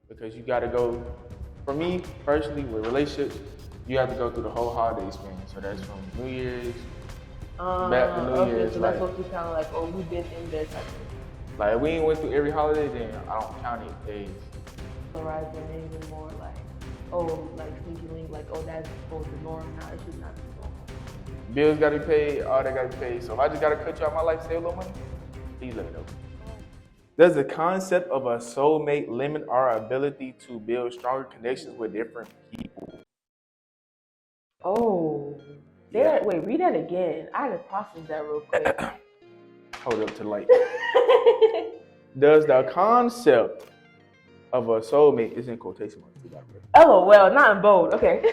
because you got to go. For me personally, with relationships, you have to go through the whole holiday experience. So that's from New Year's back to New Okay, Year's. so that's what you kind of like, oh, we've been in there type of thing. Like if we ain't went through every holiday, then I don't count it days. Rather than even more like, oh, like sneaky link, like, oh, that's supposed to norm now. It should not be normal. Bills got to be paid, all that got to be paid. So if I just got to cut you out my life, save a little money, please let me know. Does the concept of a soulmate limit our ability to build stronger connections with different people? Oh, Yeah. wait, read that again. I had to process that real quick. Hold up to the light. Does the concept of a soulmate, is in quotation marks, Oh, well, not in bold. Okay.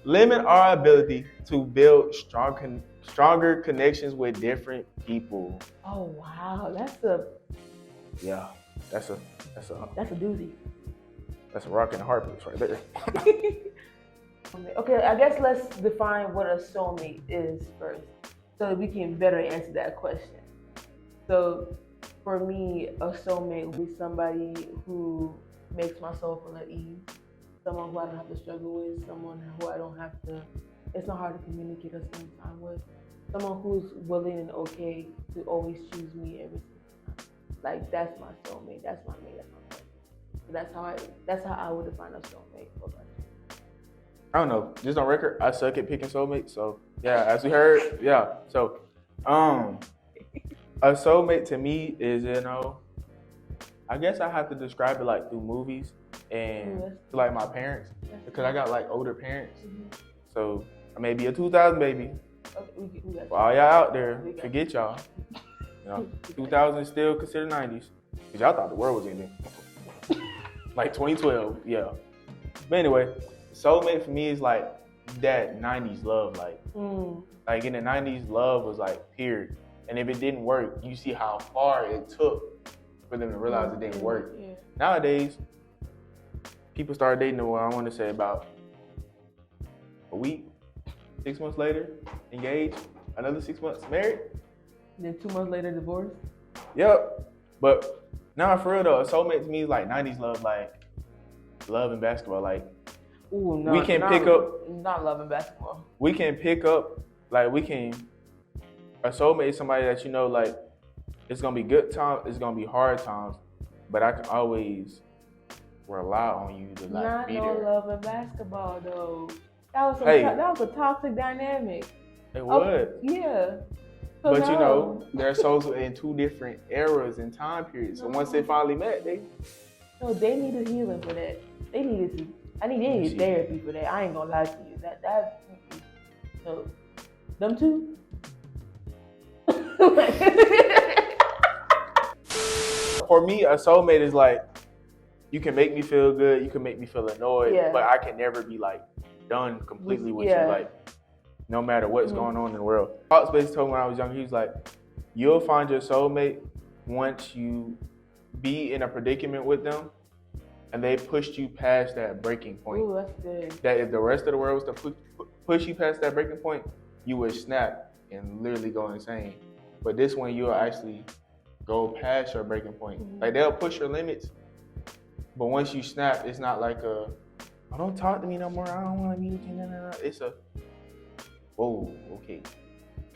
limit our ability to build stronger connections with different people? Oh, wow. That's a doozy. That's a rock and a hard place right there. Okay, I guess let's define what a soulmate is first, so that we can better answer that question. So, for me, a soulmate would be somebody who makes my soul feel at ease, someone who I don't have to struggle with, someone who I don't have to, it's not hard to communicate or spend time with, someone who's willing and okay to always choose me every single time. Like, that's my soulmate, that's my mate, that's my person. So that's how I would define a soulmate. I don't know. Just on record, I suck at picking soulmates. So yeah, as we heard, yeah. So, a soulmate to me is, I guess I have to describe it like through movies and to like my parents, because I got like older parents. So I may be a 2000 baby. For all y'all out there, forget y'all. 2000 is still considered 90s, because y'all thought the world was ending. Like 2012, yeah. But anyway, soulmate for me is like that 90s love. Like in the 90s, love was like period. And if it didn't work, you see how far it took for them to realize it didn't work. Yeah. Nowadays, people start dating, I want to say about a week, 6 months later, engaged, another 6 months married. Then 2 months later, divorced. Yep. But now for real though, a soulmate to me is like 90s love, like love and basketball. Like, ooh, no, we can pick up. Not love and basketball. We can pick up, like a soulmate is somebody that like, it's gonna be good times, it's gonna be hard times, but I can always rely on you to like be there. Not no love and basketball though. That was a toxic dynamic. It would. Yeah. But their souls were in two different eras and time periods. So once they finally met, they needed healing for that. They needed therapy for that. I ain't gonna lie to you. So them two. For me, a soulmate is like, you can make me feel good, you can make me feel annoyed, but I can never be like done completely with you. Like, no matter what's going on in the world. Hot Space told me when I was young, he was like, you'll find your soulmate once you be in a predicament with them and they pushed you past that breaking point. Ooh, that's good. That if the rest of the world was to push you past that breaking point, you would snap and literally go insane. But this one, you'll actually go past your breaking point. Like, they'll push your limits, but once you snap, it's not like oh, don't talk to me no more, I don't want to meet you. No. It's a, whoa, okay.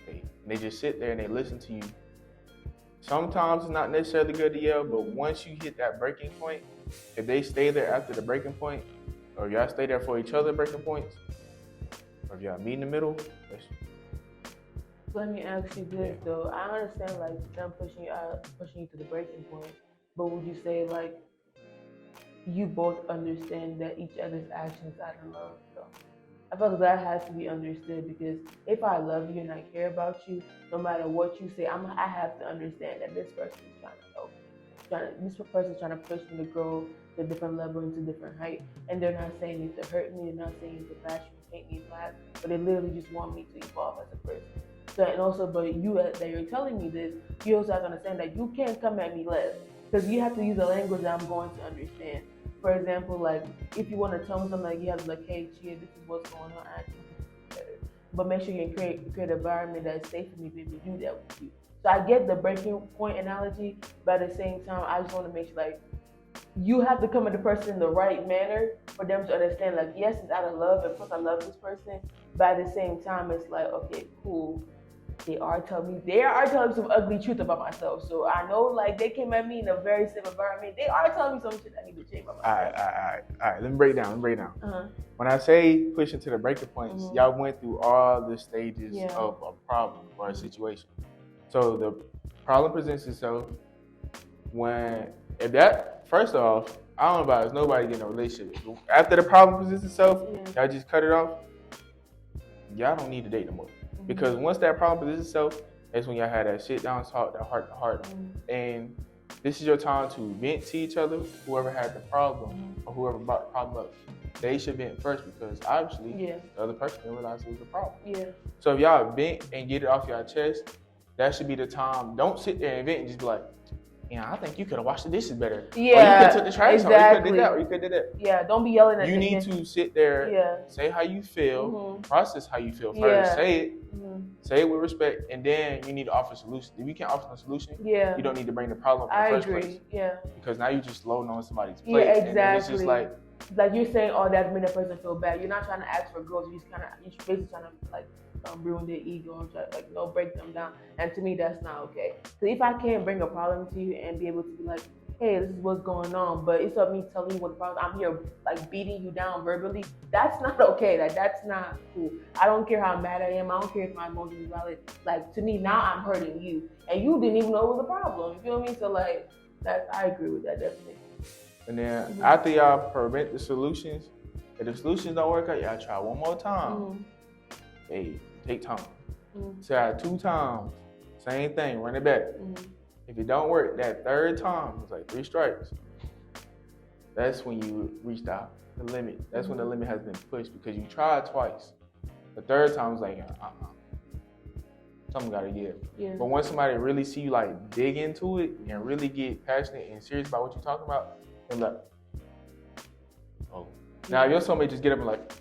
And they just sit there and they listen to you. Sometimes it's not necessarily good to yell, but once you hit that breaking point, if they stay there after the breaking point, or y'all stay there for each other breaking points, or if y'all meet in the middle, let me ask you this though. I understand like them pushing you to the breaking point, but would you say like you both understand that each other's actions out of love though? I feel like that has to be understood, because if I love you and I care about you, no matter what you say, I have to understand that this person is trying to help me. This person is trying to push me to grow to a different level and to a different height. And they're not saying it to hurt me, they're not saying it to bash me, paint me flat, but they literally just want me to evolve as a person. So, and also, but you that you're telling me this, you also have to understand that you can't come at me less, because you have to use a language that I'm going to understand. For example, like, if you want to tell me something, like, you have to like, hey, Chia, this is what's going on, I think this is better. But make sure you create an environment that's safe for me to be able to do that with you. So I get the breaking point analogy, but at the same time, I just want to make sure, like, you have to come at the person in the right manner for them to understand, like, yes, it's out of love, and plus I love this person, but at the same time, it's like, okay, cool. They are telling me some ugly truth about myself. So I know, like, they came at me in a very safe environment. They are telling me some shit I need to change about myself. All right. Let me break down. When I say pushing to the breaking points, y'all went through all the stages of a problem or a situation. So the problem presents itself first off, I don't know about it, nobody getting a relationship. After the problem presents itself, y'all just cut it off. Y'all don't need to date no more. Because once that problem presents itself, that's when y'all had that sit down talk, that heart to heart. And this is your time to vent to each other, whoever had the problem or whoever brought the problem up. They should vent first because obviously the other person didn't realize it was a problem. So if y'all vent and get it off your chest, that should be the time. Don't sit there and vent and just be like, I think you could have washed the dishes better. Or you could have took the trash out. Or you could have did that. Or you could have did that. Yeah, don't be yelling at you. You need to sit there, say how you feel, process how you feel first. Say it. Say it with respect, and then you need to offer a solution. If you can't offer a solution, you don't need to bring the problem up in the first place. Because now you're just loading on somebody's plate. Yeah, exactly. And it's just like you're saying all that to make that person feel bad. You're not trying to ask for growth. You're basically trying to like ruin their ego and try to break them down. And to me, that's not okay. So if I can't bring a problem to you and be able to be like, hey, this is what's going on, but it's up me telling you what the problem. I'm here like beating you down verbally. That's not okay. That's not cool. I don't care how mad I am. I don't care if my emotions are valid. Like, to me, now I'm hurting you, and you didn't even know it was a problem. You feel me? So like, I agree with that definitely. And then after y'all prevent the solutions, if the solutions don't work out, y'all try one more time. Hey, take time. Try 2 times. Same thing. Run it back. If it don't work, that 3rd time, it's like 3 strikes. That's when you reached the limit. That's when the limit has been pushed because you tried twice. The 3rd time is like, something gotta give. But once somebody really see you like dig into it and really get passionate and serious about what you're talking about, they're like, oh. Now if your soulmate just get up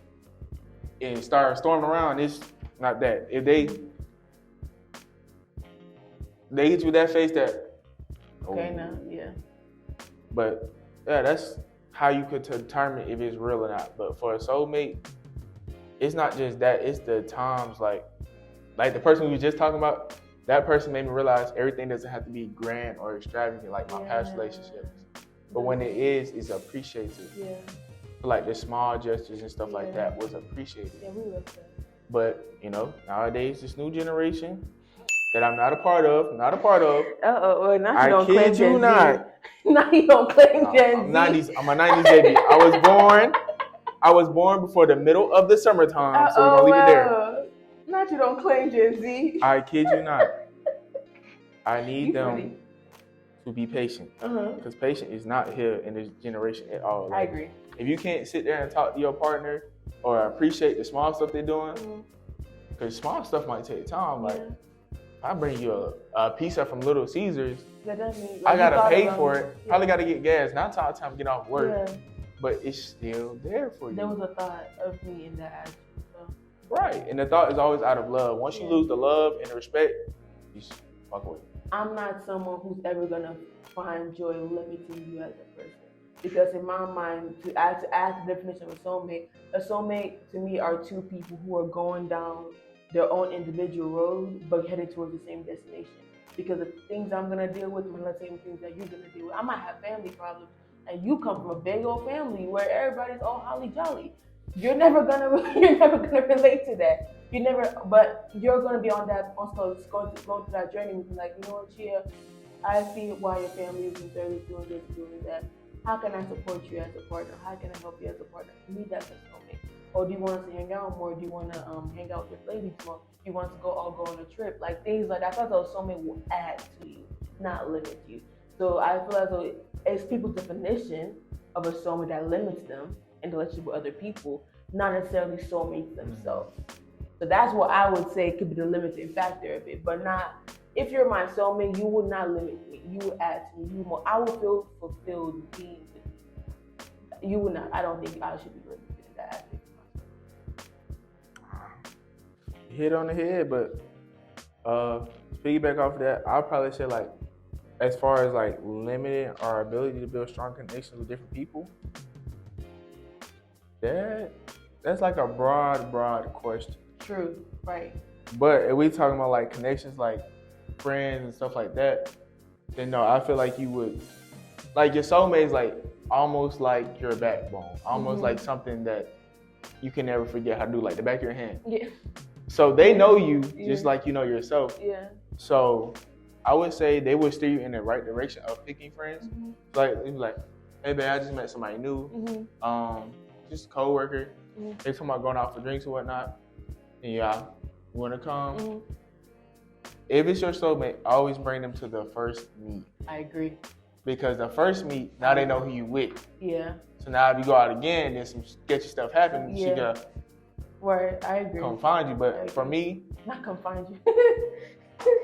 and start storming around, it's not that. If they hit you with that face, that But that's how you could determine if it's real or not. But for a soulmate, it's not just that. It's the times like the person we were just talking about. That person made me realize everything doesn't have to be grand or extravagant like my past relationships. But when it is, it's appreciated. Like the small gestures and stuff like that was appreciated. Yeah, we love that. But nowadays, this new generation that I'm not a part of. Well, now you don't claim I kid you not. Now you don't claim Gen Z. I'm a 90s baby. I was born before the middle of the summertime, so we're gonna leave it there. Not you don't claim Gen Z. I kid you not. I need them to be patient. Because patience is not here in this generation at all. I agree. If you can't sit there and talk to your partner or appreciate the small stuff they're doing, because small stuff might take time. Like, if I bring you a pizza from Little Caesars, I gotta pay for it. Probably gotta get gas. Not time to get off work. But it's still there for you. There was a thought of me in that action. So. Right. And the thought is always out of love. Once you lose the love and the respect, you just fuck away. I'm not someone who's ever gonna find joy limiting you as a person. Because in my mind, to add the definition of a soulmate to me are 2 people who are going down their own individual road, but headed towards the same destination. Because the things I'm gonna deal with are the same things that you're gonna deal with. I might have family problems, and you come from a big old family where everybody's all holly jolly. You're never gonna relate to that. But you're gonna be on that, also going through that journey and be like, you know what, Chia, I see why your family is doing this, doing that. How can I support you as a partner? How can I help you as a partner? To me, that's a soulmate. Or do you want us to hang out more? Do you want to hang out with ladies more? Do you want to go on a trip? Like things like that. I thought a soulmate will add to you, not limit you. So I feel as though it's people's definition of a soulmate that limits them and to let you with other people, not necessarily soulmates themselves. So that's what I would say could be the limiting factor of it, but not. If you're my soulmate, you would not limit me. You would add to me. I would feel fulfilled being with you. You would not. I don't think I should be limited in that aspect. Hit on the head, but piggyback off of that, I'll probably say like as far as like limiting our ability to build strong connections with different people, that's like a broad question. True. Right. But if we talking about like connections, like friends and stuff like that, then no, I feel like you would, like your soulmate is like almost like your backbone, almost like something that you can never forget how to do, like the back of your hand. Yeah. So they know you just like you know yourself. Yeah. So I would say they would steer you in the right direction of picking friends. Like it'd be like, hey man, I just met somebody new, just a coworker. They talking about going out for drinks or whatnot, and yeah, you wanna come? If it's your soulmate, always bring them to the first meet. I agree. Because the first meet, now they know who you with. Yeah. So now if you go out again, then some sketchy stuff happens. She gotta Right, I agree. come find you. But for me, not come find you.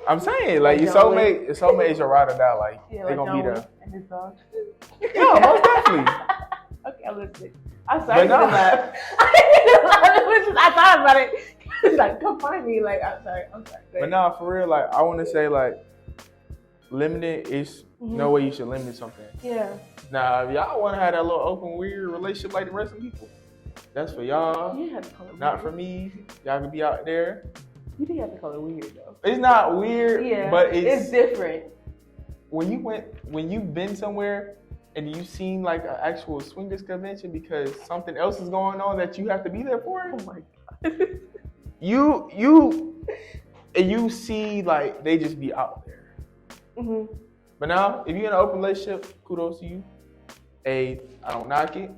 I'm saying like your soulmate is your ride or die. Like they're gonna be there. And his dog. Yeah, most definitely. Okay, I'm listening. I'm sorry. But no. I thought about it. It's like, come find me. Like, I'm sorry. But nah, for real, like I want to say like limited is no way you should limit something. Yeah. Now, if y'all want to have that little open, weird relationship like the rest of the people, that's for y'all. You have to call it not weird. for me. Y'all can be out there. You do have to call it weird though. It's not weird, but it's different. When you've been somewhere and you've seen like an actual swingers convention because something else is going on that you have to be there for. Oh my god. you see like they just be out there. But now, if you're in an open relationship, kudos to you. I don't knock it.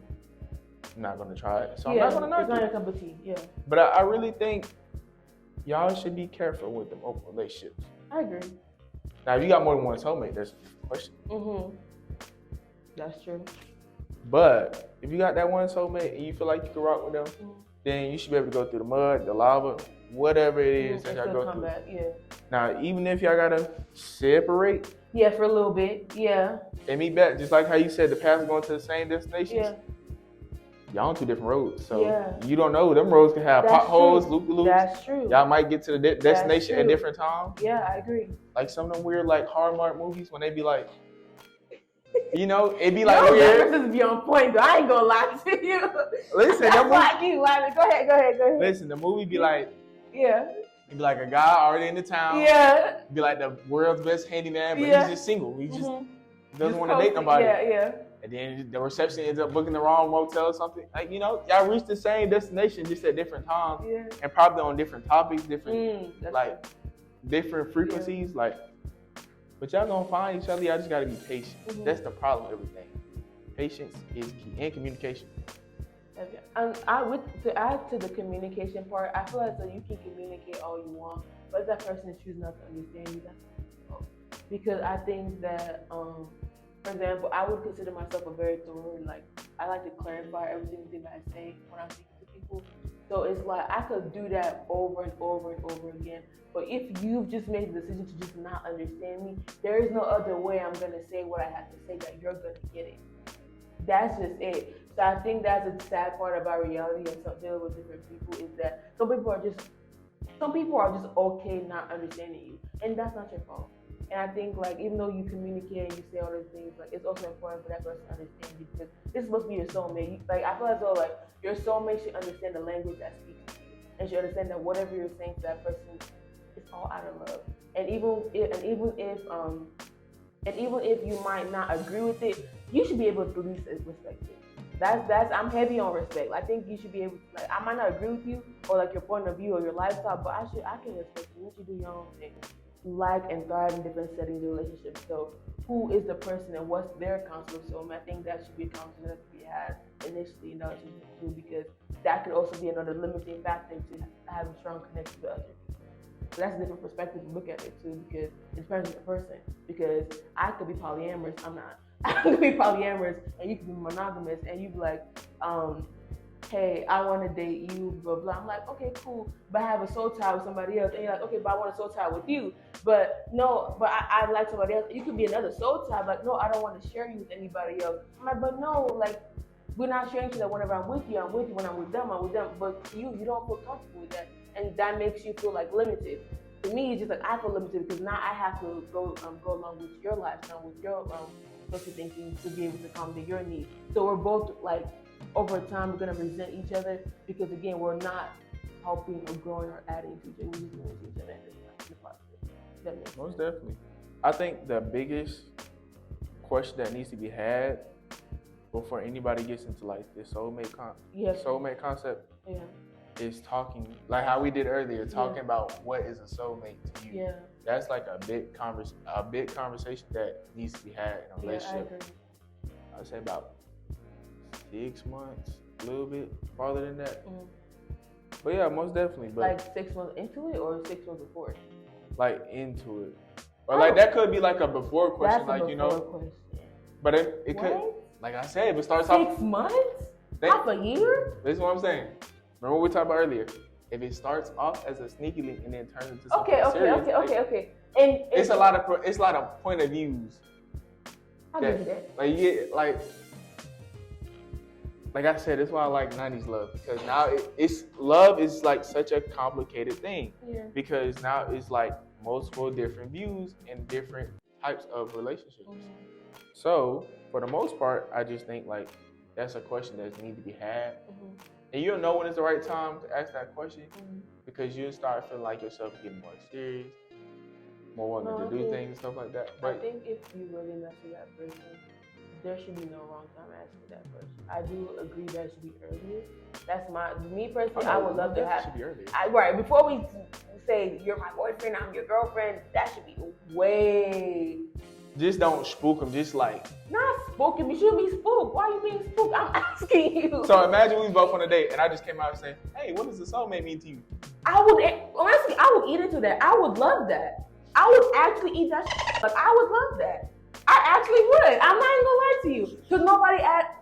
I'm not gonna try it, so I'm not gonna knock it's it. Not a cup of tea. Yeah. But I really think y'all should be careful with them open relationships. I agree. Now, if you got more than one soulmate, that's a question. That's true. But if you got that one soulmate and you feel like you can rock with them, then you should be able to go through the mud, the lava, whatever it is that y'all go through. Back. Yeah. Now, even if y'all gotta separate. Yeah, for a little bit. Yeah. And meet back, just like how you said the paths are going to the same destinations. Yeah. Y'all on two different roads, so you don't know. Them roads can have potholes, loop-de-loops. That's true. Y'all might get to the destination at different times. Yeah, I agree. Like some of them weird, like Hallmark movies when they be like, you know, it be like no, weird. References be on point, though. I ain't gonna lie to you. Listen, that's why I keep laughing. Go ahead. Listen, the movie be like, it be like a guy already in the town. Yeah. Be like the world's best handyman, but he's just single. He just doesn't want to date nobody. Yeah. And then the reception ends up booking the wrong motel or something. Like, you know, y'all reach the same destination just at different times. Yeah. And probably on different topics, different frequencies. Yeah. Like, but y'all gonna find each other. Y'all just gotta be patient. That's the problem with everything. Patience is key, and communication. Okay. To add to the communication part, I feel like you can communicate all you want, but if that person chooses not to understand you, that's because I think that, for example, I would consider myself a very thorough, I like to clarify every single thing that I say when I'm speaking to people. So it's like I could do that over and over and over again. But if you've just made the decision to just not understand me, there is no other way I'm gonna say what I have to say that you're gonna get it. That's just it. So I think that's a sad part about reality and dealing with different people is that some people are just okay not understanding you, and that's not your fault. And I think even though you communicate and you say all those things, it's also important for that person to understand you because this is supposed to be your soulmate. I feel as though your soulmate should understand the language that speaks to you and should understand that whatever you're saying to that person, it's all out of love. And even if you might not agree with it, you should be able to at least respect it. I'm heavy on respect. I think you should be able to, I might not agree with you or your point of view or your lifestyle, but I can respect you. You should do your own thing. Like and thrive in different settings and relationships. So who is the person and what's their counsel? So I think that should be a conversation that should be had initially in that relationship too, because that could also be another limiting factor to have a strong connection with others. So that's a different perspective to look at it too, because it depends on the person. Because I could be polyamorous, I'm not. I could be polyamorous and you could be monogamous and you be like, hey, I want to date you, blah, blah. I'm like, okay, cool, but I have a soul tie with somebody else. And you're like, okay, but I want a soul tie with you. But no, but I like somebody else. You could be another soul tie, but no, I don't want to share you with anybody else. I'm like, but no, we're not sharing each other whenever I'm with you. I'm with you when I'm with them. But you don't feel comfortable with that. And that makes you feel limited. to me, it's just like I feel limited because now I have to go along with your lifestyle, with your social thinking to be able to accommodate your needs. So we're both like over time we're gonna resent each other because again we're not helping or growing or adding to each other. We're just doing to each other in the process. That makes Most sense. definitely. I think the biggest question that needs to be had before anybody gets into like this soulmate concept Yeah. is talking like how we did earlier, talking about what is a soulmate to you. Yeah. That's like a big conversation that needs to be had in a relationship. I agree. I'd say about 6 months, a little bit farther than that. Mm. But yeah, most definitely. But Like 6 months into it or 6 months before? like into it. Or like that could be like a before question, That's like a before question. But it could, like I said, if it starts 6 months? Half a year? This is what I'm saying. Remember what we talked about earlier? If it starts off as a sneaky link and then turns into something serious, okay. And it's a lot of point of views. I'll give you that. Like you get like I said, that's why I like 90s love, because now love is like such a complicated thing. Yeah. Because now it's like multiple different views and different types of relationships. Mm-hmm. So for the most part, I just think like that's a question that needs to be had. Mm-hmm. And you'll know when it's the right time to ask that question because you'll start feeling like yourself getting more serious, more wanting to do things and stuff like that. But I think if you really mess with that person, there should be no wrong time asking that person. I do agree that should be earlier. That's me personally. I would love to have. Should be earlier. Right before we say you're my boyfriend, I'm your girlfriend. That should be way. Just don't spook them. Just like not spooking. You shouldn't be spooked. Why are you being spooked? I'm asking you. So imagine we both on a date and I just came out and saying, "Hey, what does the soulmate mean to you?" Honestly, I would eat into that. I would love that. I would actually eat that. Like I would love that. I actually would. I'm not even gonna lie to you,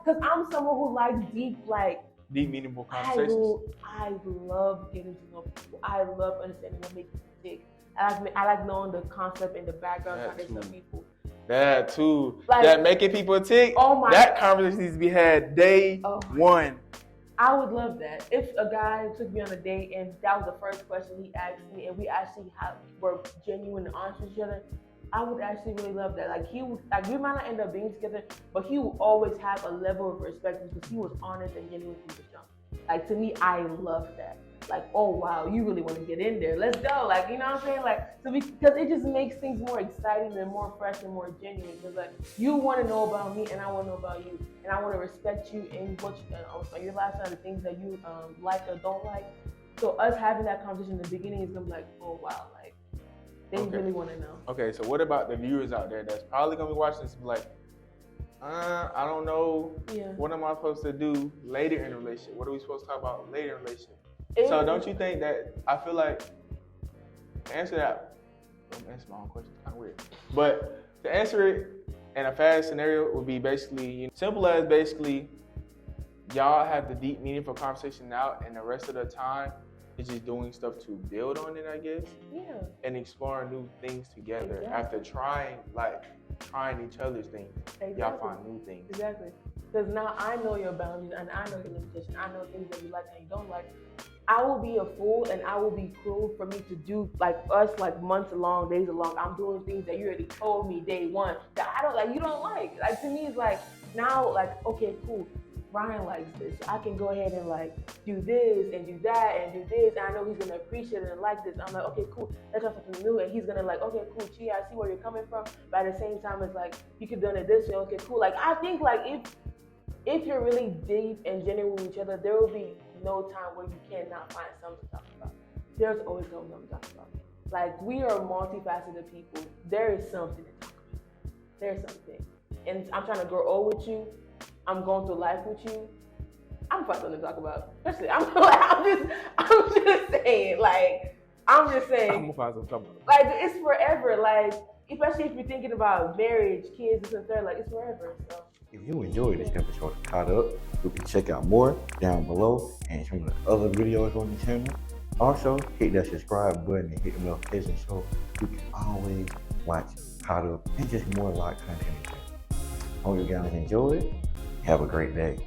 because I'm someone who likes deep, meaningful conversations. I love getting to know people. I love understanding what makes people tick. I like knowing the concept and the background behind some people. That too. Like, that making people tick. That conversation needs to be had day one. I would love that. If a guy took me on a date and that was the first question he asked me, and we actually were genuine and honest with each other, I would actually really love that. Like we might not end up being together, but he would always have a level of respect because he was honest and genuine from the jump. Like to me, I love that. Like, oh wow, you really want to get in there? Let's go. Like, you know what I'm saying? Like, because it just makes things more exciting and more fresh and more genuine. Because like, you want to know about me, and I want to know about you, and I want to respect you and what your lifestyle, the things that you like or don't like. So us having that conversation in the beginning is gonna be like, oh wow, like they really want to know. Okay, so what about the viewers out there that's probably gonna be watching this and be like, I don't know. Yeah. What am I supposed to do later in a relationship? What are we supposed to talk about later in a relationship? So don't you think that, I feel like, to answer that, I'm answering my own question, it's kind of weird. But to answer it in a fast scenario would be basically, simple as basically, y'all have the deep, meaningful conversation now, and the rest of the time, it's just doing stuff to build on it, I guess. Yeah. And exploring new things together. After trying each other's things, y'all find new things. Exactly. Because now I know your boundaries and I know your limitations. I know things that you like and you don't like. I will be a fool and I will be cruel for me to do months along, days along. I'm doing things that you already told me day one that I don't like. You don't like. Like to me, it's like now, like okay, cool. Ryan likes this, so I can go ahead and like do this and do that and do this. And I know he's gonna appreciate it and like this. I'm like, okay, cool. Let's try something new. And he's gonna like, okay, cool, Chia, I see where you're coming from. But at the same time, it's like you could have done it this way. Okay, cool. Like I think like if you're really deep and genuine with each other, there will be no time where you cannot find something to talk about. There's always something to talk about. Like we are multifaceted people. There is something to talk about. There's something. And I'm trying to grow old with you. I'm going through life with you. I'm finding something to talk about. Especially, I'm just saying. Like, I'm just saying. I'm gonna find something to talk about. Like, it's forever. Like, especially if you're thinking about marriage, kids, and third. Like, it's forever. So. If you enjoyed this episode of Caught Up, you can check out more down below and some of the other videos on the channel. Also, hit that subscribe button and hit the notification so you can always watch Caught Up and just more like content. Hope you guys enjoyed. Have a great day.